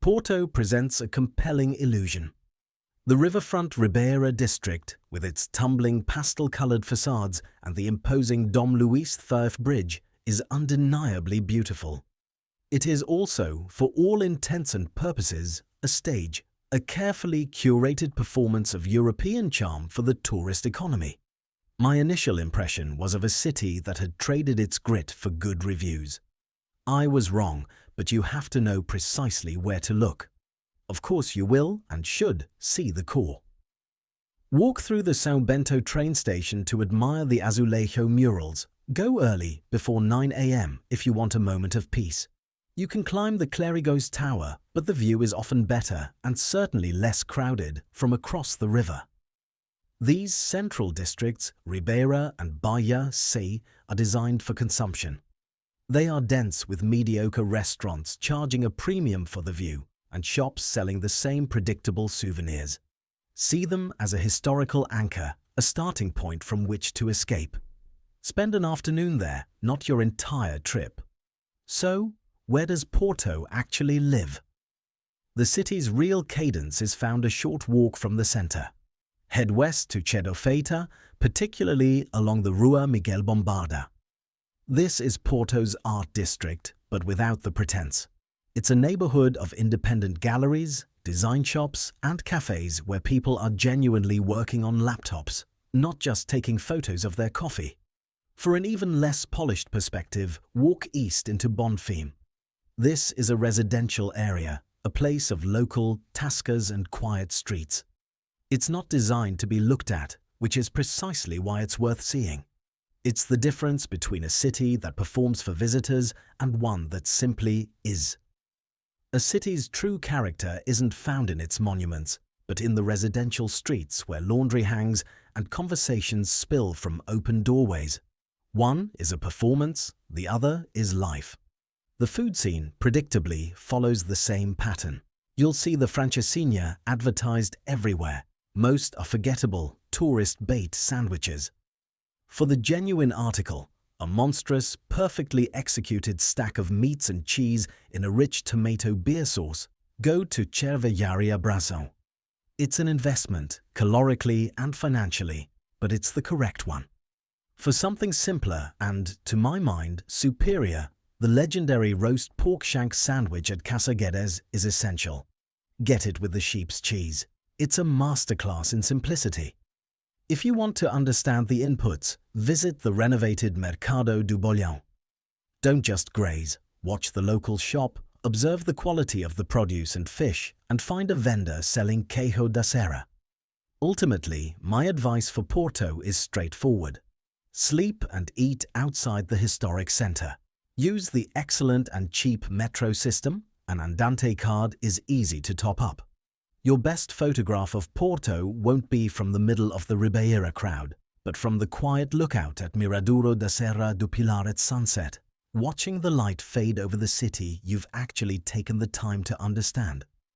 Porto presents a compelling illusion. The riverfront Ribeira district, with its tumbling pastel-colored facades and the imposing Dom Luís I Bridge, is undeniably beautiful. It is also, for all intents and purposes, a stage, a carefully curated performance of European charm for the tourist economy. My initial impression was of a city that had traded its grit for good reviews. I was wrong, but you have to know precisely where to look. Of course you will and should see the core. Walk through the São Bento train station to admire the azulejo murals. Go early, before 9 a.m. if you want a moment of peace. You can climb the Clérigos Tower, but the view is often better and certainly less crowded from across the river. These central districts, Ribeira and Bahia Sea, are designed for consumption. They are dense with mediocre restaurants charging a premium for the view and shops selling the same predictable souvenirs. See them as a historical anchor, a starting point from which to escape. Spend an afternoon there, not your entire trip. So, where does Porto actually live? The city's real cadence is found a short walk from the center. Head west to Feita, particularly along the Rua Miguel Bombarda. This is Porto's art district, but without the pretense. It's a neighborhood of independent galleries, design shops, and cafes where people are genuinely working on laptops, not just taking photos of their coffee. For an even less polished perspective, walk east into Bonfim. This is a residential area, a place of local tascas and quiet streets. It's not designed to be looked at, which is precisely why it's worth seeing. It's the difference between a city that performs for visitors and one that simply is. A city's true character isn't found in its monuments, but in the residential streets where laundry hangs and conversations spill from open doorways. One is a performance, the other is life. The food scene, predictably, follows the same pattern. You'll see the francesinha advertised everywhere. Most are forgettable, tourist bait sandwiches. For the genuine article, a monstrous, perfectly executed stack of meats and cheese in a rich tomato beer sauce, go to Cervejaria Brasão. It's an investment, calorically and financially, but it's the correct one. For something simpler and, to my mind, superior, the legendary roast pork shank sandwich at Casa Guedes is essential. Get it with the sheep's cheese. It's a masterclass in simplicity. If you want to understand the inputs, visit the renovated Mercado do Bolhão. Don't just graze, watch the local shop, observe the quality of the produce and fish, and find a vendor selling queijo da serra. Ultimately, my advice for Porto is straightforward. Sleep and eat outside the historic center. Use the excellent and cheap metro system. An Andante card is easy to top up. Your best photograph of Porto won't be from the middle of the Ribeira crowd, but from the quiet lookout at Miradouro da Serra do Pilar at sunset. Watching the light fade over the city you've actually taken the time to understand.